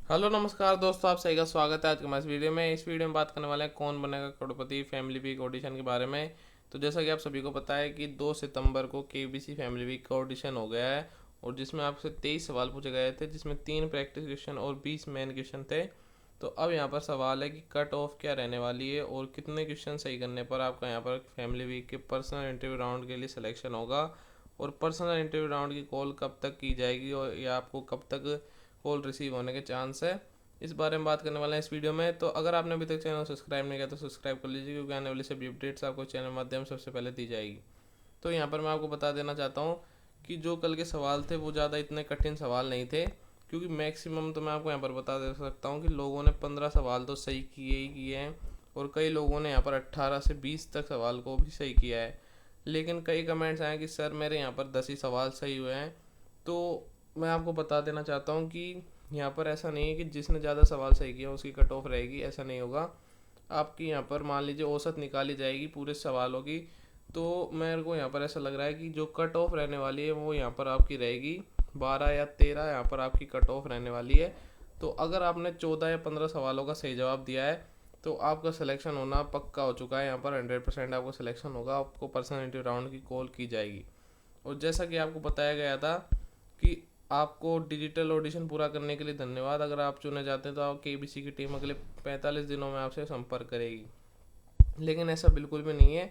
Hello नमस्कार दोस्तों, आप सही का स्वागत है आज के हमारे इस वीडियो में। बात करने वाले हैं कौन बनेगा करोड़पति फैमिली वीक ऑडिशन के बारे में। तो जैसा कि आप सभी को पता है कि 2 सितंबर को केबीसी फैमिली वीक का ऑडिशन हो गया है और जिसमें आपसे 23 सवाल पूछे गए थे, जिसमें 3 प्रैक्टिस क्वेश्चन और 20 मेन क्वेश्चन थे। तो अब यहाँ पर सवाल है कि कट ऑफ क्या रहने वाली है और कितने क्वेश्चन सही करने पर आपका यहाँ पर फैमिली वीक के पर्सनल इंटरव्यू राउंड के लिए सिलेक्शन होगा, और पर्सनल इंटरव्यू राउंड की कॉल कब तक की जाएगी और या आपको कब तक कॉल रिसीव होने के चांस है, इस बारे में बात करने वाले हैं इस वीडियो में। तो अगर आपने अभी तक चैनल सब्सक्राइब नहीं किया तो सब्सक्राइब कर लीजिए, क्योंकि आने वाली सभी अपडेट्स आपको चैनल माध्यम से सबसे पहले दी जाएगी। तो यहाँ पर मैं आपको बता देना चाहता हूँ कि जो कल के सवाल थे वो ज़्यादा इतने कठिन सवाल नहीं थे, क्योंकि मैक्सिमम तो मैं आपको यहाँ पर बता दे सकता हूँ कि लोगों ने 15 सवाल तो सही किए ही किए हैं, और कई लोगों ने यहाँ पर 18 से 20 तक सवाल को भी सही किया है। लेकिन कई कमेंट्स आए कि सर मेरे यहाँ पर 10 ही सवाल सही हुए हैं। तो मैं आपको बता देना चाहता हूँ कि यहाँ पर ऐसा नहीं है कि जिसने ज़्यादा सवाल सही किया उसकी कट ऑफ रहेगी, ऐसा नहीं होगा। आपकी यहाँ पर मान लीजिए औसत निकाली जाएगी पूरे सवालों की। तो मेरे को यहाँ पर ऐसा लग रहा है कि जो कट ऑफ रहने वाली है वो यहाँ पर आपकी रहेगी 12 या 13, यहाँ पर आपकी कट ऑफ रहने वाली है। तो अगर आपने 14 या 15 सवालों का सही जवाब दिया है तो आपका सिलेक्शन होना पक्का हो चुका है। यहाँ पर 100% आपको सिलेक्शन होगा, आपको पर्सनल इंटरव्यू राउंड की कॉल की जाएगी। और जैसा कि आपको बताया गया था कि आपको डिजिटल ऑडिशन पूरा करने के लिए धन्यवाद। अगर आप चुने जाते हैं तो आप केबीसी की टीम अगले 45 दिनों में आपसे संपर्क करेगी, लेकिन ऐसा बिल्कुल भी नहीं है।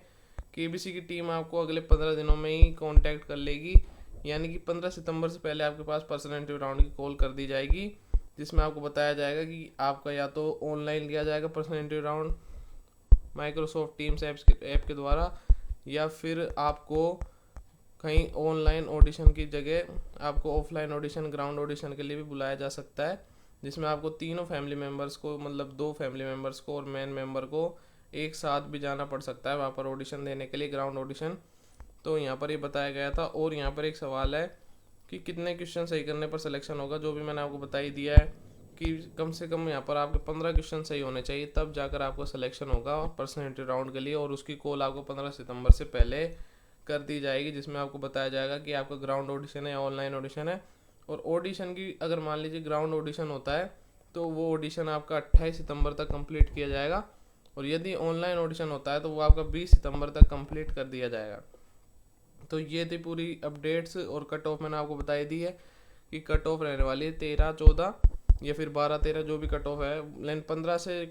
केबीसी की टीम आपको अगले 15 दिनों में ही कांटेक्ट कर लेगी, यानी कि 15 सितंबर से पहले आपके पास पर्सनल इंटरव्यू राउंड की कॉल कर दी जाएगी, जिसमें आपको बताया जाएगा कि आपका या तो ऑनलाइन लिया जाएगा personal interview round Microsoft teams app के द्वारा, या फिर आपको कहीं ऑनलाइन ऑडिशन की जगह आपको ऑफलाइन ऑडिशन ग्राउंड ऑडिशन के लिए भी बुलाया जा सकता है, जिसमें आपको तीनों फैमिली मेम्बर्स को, मतलब 2 फैमिली मेम्बर्स को और मेन मेंबर को एक साथ भी जाना पड़ सकता है वहाँ पर ऑडिशन देने के लिए, ग्राउंड ऑडिशन। तो यहाँ पर ये बताया गया था। और यहाँ पर एक सवाल है कि कितने क्वेश्चन सही करने पर सिलेक्शन होगा, जो भी मैंने आपको बता ही दिया है कि कम से कम यहाँ पर आपके 15 क्वेश्चन सही होने चाहिए, तब जाकर आपको सिलेक्शन होगा पर्सनल इंटरव्यू राउंड के लिए, और उसकी कॉल आपको 15 सितंबर से पहले कर दी जाएगी, जिसमें आपको बताया जाएगा कि आपका ग्राउंड ऑडिशन है या ऑनलाइन ऑडिशन है। और ऑडिशन की अगर मान लीजिए ग्राउंड ऑडिशन होता है तो वो ऑडिशन आपका 28 सितंबर तक कंप्लीट किया जाएगा, और यदि ऑनलाइन ऑडिशन होता है तो वो आपका 20 सितंबर तक कंप्लीट कर दिया जाएगा। तो ये थी पूरी अपडेट्स, और कट ऑफ मैंने आपको बताई दी है कि कट ऑफ रहने वाली है 13, 14 या फिर 12, 13 जो भी कट ऑफ है। लेकिन 15 से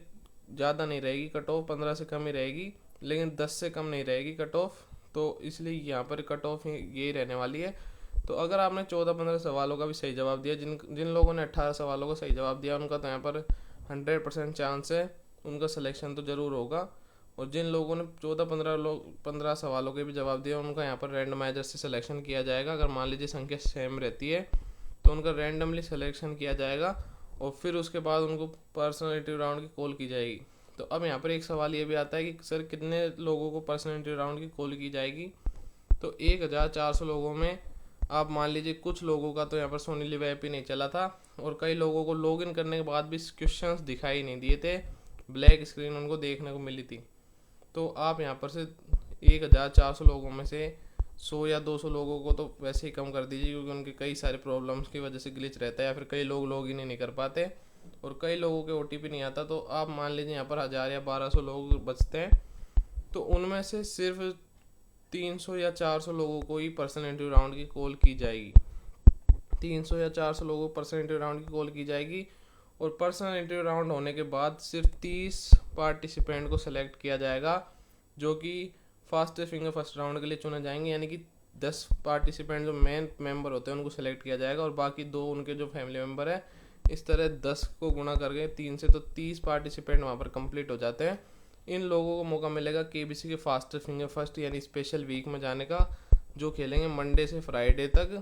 ज़्यादा नहीं रहेगी कट ऑफ, 15 से कम ही रहेगी, लेकिन 10 से कम नहीं रहेगी कट ऑफ। तो इसलिए यहाँ पर कट ऑफ यही रहने वाली है। तो अगर आपने 14-15 सवालों का भी सही जवाब दिया, जिन जिन लोगों ने 18 सवालों का सही जवाब दिया उनका तो यहाँ पर 100% चांस है, उनका सिलेक्शन तो ज़रूर होगा। और जिन लोगों ने 15 सवालों के भी जवाब दिया उनका यहाँ पर रैंडमाइजर से सिलेक्शन किया जाएगा। अगर मान लीजिए संख्या सेम रहती है तो उनका रैंडमली सिलेक्शन किया जाएगा, और फिर उसके बाद उनको पर्सनल इंटरव्यू राउंड की कॉल की जाएगी। तो अब यहाँ पर एक सवाल ये भी आता है कि सर कितने लोगों को पर्सनल इंटरव्यू राउंड की कॉल की जाएगी। तो 1400 लोगों में आप मान लीजिए कुछ लोगों का तो यहाँ पर सोनी लिव ऐप ही नहीं चला था, और कई लोगों को लॉगिन करने के बाद भी क्वेश्चंस दिखाई नहीं दिए थे, ब्लैक स्क्रीन उनको देखने को मिली थी। तो आप यहाँ पर से 1400 लोगों में से 100 या 200 लोगों को तो वैसे ही कम कर दीजिए, क्योंकि उनके कई सारे प्रॉब्लम्स की वजह से ग्लिच रहता है, या फिर कई लोग लॉग इन नहीं कर पाते और कई लोगों के OTP नहीं आता। तो आप मान लीजिए यहाँ पर 1000 या 1200 लोग बचते हैं, तो उनमें से सिर्फ 300 या 400 लोगों को ही पर्सनल इंटरव्यू राउंड की कॉल की जाएगी। 300 या 400 लोगों को पर्सनल इंटरव्यू राउंड की कॉल की जाएगी, और पर्सनल इंटरव्यू राउंड होने के बाद सिर्फ 30 पार्टिसिपेंट को सिलेक्ट किया जाएगा, जो कि फास्टेस्ट फिंगर फर्स्ट राउंड के लिए चुने जाएंगे। यानी कि 10 पार्टिसिपेंट जो मेन मेंबर होते हैं उनको सिलेक्ट किया जाएगा, और बाकी 2 उनके जो फैमिली मेंबर है। इस तरह 10 को गुणा करके 3 से तो 30 पार्टिसिपेंट वहाँ पर कंप्लीट हो जाते हैं। इन लोगों को मौका मिलेगा केबीसी के फास्टेस्ट फिंगर फर्स्ट यानी स्पेशल वीक में जाने का, जो खेलेंगे मंडे से फ्राइडे तक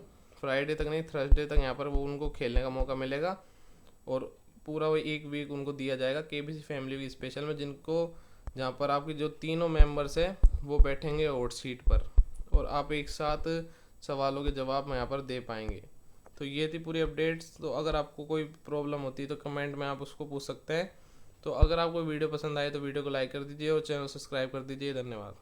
नहीं, थर्सडे तक यहाँ पर वो उनको खेलने का मौका मिलेगा, और पूरा वो एक वीक उनको दिया जाएगा केबीसी फैमिली वीक स्पेशल में, जिनको जहाँ पर आपके जो तीनों मेंबर्स हैं वो बैठेंगे हॉट सीट पर, और आप एक साथ सवालों के जवाब यहाँ पर दे पाएंगे। तो ये थी पूरी अपडेट्स। तो अगर आपको कोई प्रॉब्लम होती है तो कमेंट में आप उसको पूछ सकते हैं। तो अगर आपको वीडियो पसंद आए तो वीडियो को लाइक कर दीजिए और चैनल सब्सक्राइब कर दीजिए। धन्यवाद।